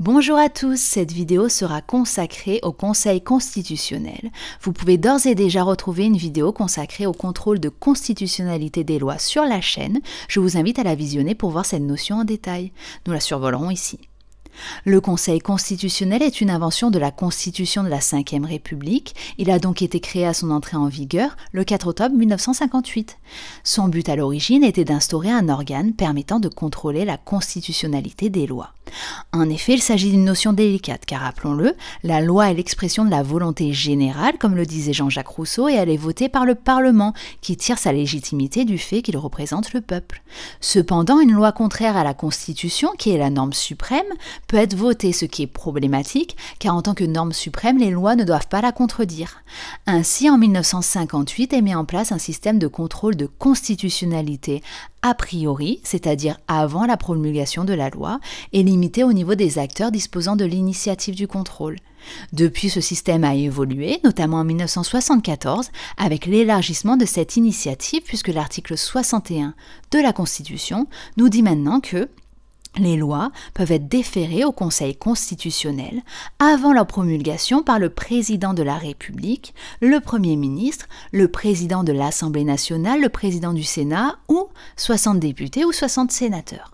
Bonjour à tous, cette vidéo sera consacrée au Conseil constitutionnel. Vous pouvez d'ores et déjà retrouver une vidéo consacrée au contrôle de constitutionnalité des lois sur la chaîne. Je vous invite à la visionner pour voir cette notion en détail. Nous la survolerons ici. Le Conseil constitutionnel est une invention de la Constitution de la Ve République. Il a donc été créé à son entrée en vigueur le 4 octobre 1958. Son but à l'origine était d'instaurer un organe permettant de contrôler la constitutionnalité des lois. En effet, il s'agit d'une notion délicate, car rappelons-le, la loi est l'expression de la volonté générale, comme le disait Jean-Jacques Rousseau, et elle est votée par le Parlement, qui tire sa légitimité du fait qu'il représente le peuple. Cependant, une loi contraire à la Constitution, qui est la norme suprême, peut être votée, ce qui est problématique, car en tant que norme suprême, les lois ne doivent pas la contredire. Ainsi, en 1958 est mis en place un système de contrôle de constitutionnalité a priori, c'est-à-dire avant la promulgation de la loi, et limité au niveau des acteurs disposant de l'initiative du contrôle. Depuis, ce système a évolué, notamment en 1974, avec l'élargissement de cette initiative, puisque l'article 61 de la Constitution nous dit maintenant que les lois peuvent être déférées au Conseil constitutionnel avant leur promulgation par le président de la République, le Premier ministre, le président de l'Assemblée nationale, le président du Sénat ou 60 députés ou 60 sénateurs.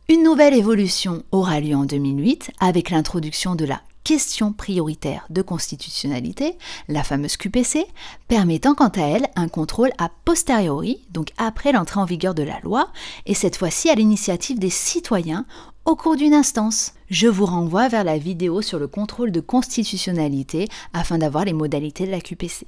Une nouvelle évolution aura lieu en 2008 avec l'introduction de la question prioritaire de constitutionnalité, la fameuse QPC, permettant quant à elle un contrôle a posteriori, donc après l'entrée en vigueur de la loi, et cette fois-ci à l'initiative des citoyens au cours d'une instance. Je vous renvoie vers la vidéo sur le contrôle de constitutionnalité afin d'avoir les modalités de la QPC.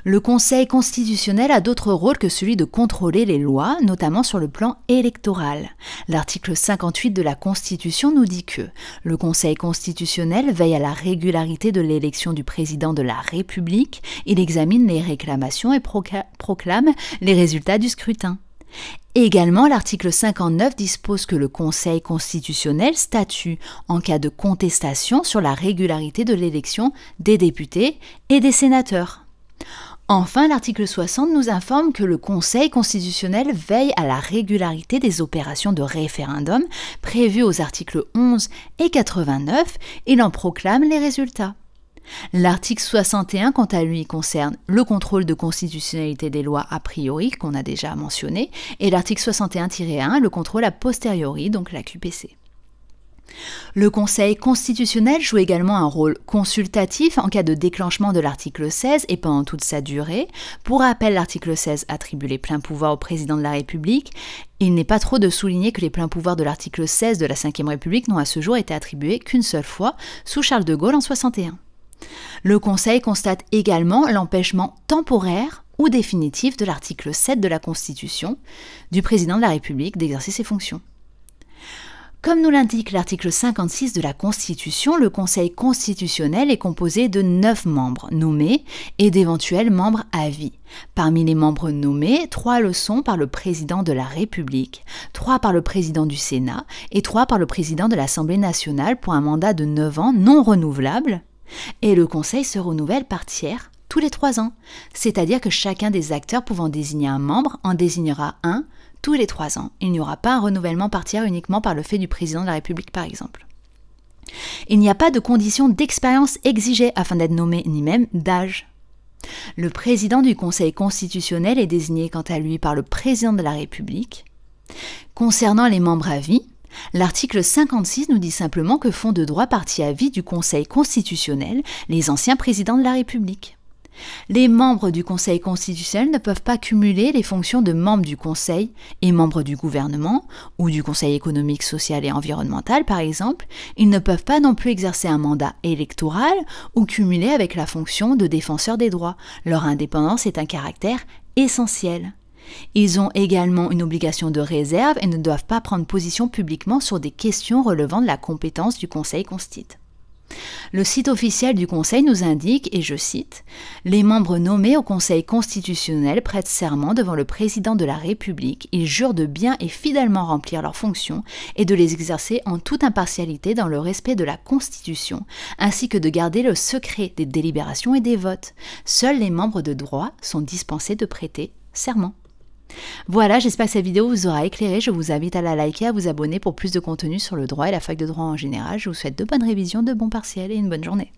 Le Conseil constitutionnel a d'autres rôles que celui de contrôler les lois, notamment sur le plan électoral. L'article 58 de la Constitution nous dit que le Conseil constitutionnel veille à la régularité de l'élection du président de la République, il examine les réclamations et proclame les résultats du scrutin. Également, l'article 59 dispose que le Conseil constitutionnel statue en cas de contestation sur la régularité de l'élection des députés et des sénateurs. Enfin, l'article 60 nous informe que le Conseil constitutionnel veille à la régularité des opérations de référendum prévues aux articles 11 et 89 et en proclame les résultats. L'article 61, quant à lui, concerne le contrôle de constitutionnalité des lois a priori, qu'on a déjà mentionné, et l'article 61-1, le contrôle a posteriori, donc la QPC. Le Conseil constitutionnel joue également un rôle consultatif en cas de déclenchement de l'article 16 et pendant toute sa durée. Pour rappel, l'article 16 attribue les pleins pouvoirs au président de la République. Il n'est pas trop de souligner que les pleins pouvoirs de l'article 16 de la Ve République n'ont à ce jour été attribués qu'une seule fois, sous Charles de Gaulle en 61. Le Conseil constate également l'empêchement temporaire ou définitif de l'article 7 de la Constitution du président de la République d'exercer ses fonctions. Comme nous l'indique l'article 56 de la Constitution, le Conseil constitutionnel est composé de 9 membres nommés et d'éventuels membres à vie. Parmi les membres nommés, 3 le sont par le président de la République, 3 par le président du Sénat et 3 par le président de l'Assemblée nationale pour un mandat de 9 ans non renouvelable. Et le Conseil se renouvelle par tiers tous les 3 ans, c'est-à-dire que chacun des acteurs pouvant désigner un membre en désignera un tous les 3 ans. Il n'y aura pas un renouvellement par tiers uniquement par le fait du président de la République, par exemple. Il n'y a pas de condition d'expérience exigée afin d'être nommé, ni même d'âge. Le président du Conseil constitutionnel est désigné quant à lui par le président de la République. Concernant les membres à vie, l'article 56 nous dit simplement que font de droit partie à vie du Conseil constitutionnel les anciens présidents de la République. Les membres du Conseil constitutionnel ne peuvent pas cumuler les fonctions de membres du Conseil et membres du gouvernement, ou du Conseil économique, social et environnemental par exemple. Ils ne peuvent pas non plus exercer un mandat électoral ou cumuler avec la fonction de défenseur des droits. Leur indépendance est un caractère essentiel. Ils ont également une obligation de réserve et ne doivent pas prendre position publiquement sur des questions relevant de la compétence du Conseil constitutionnel. Le site officiel du Conseil nous indique, et je cite, « Les membres nommés au Conseil constitutionnel prêtent serment devant le président de la République. Ils jurent de bien et fidèlement remplir leurs fonctions et de les exercer en toute impartialité dans le respect de la Constitution, ainsi que de garder le secret des délibérations et des votes. Seuls les membres de droit sont dispensés de prêter serment. » Voilà, j'espère que cette vidéo vous aura éclairé. Je vous invite à la liker, à vous abonner pour plus de contenu sur le droit et la fac de droit en général. Je vous souhaite de bonnes révisions, de bons partiels et une bonne journée.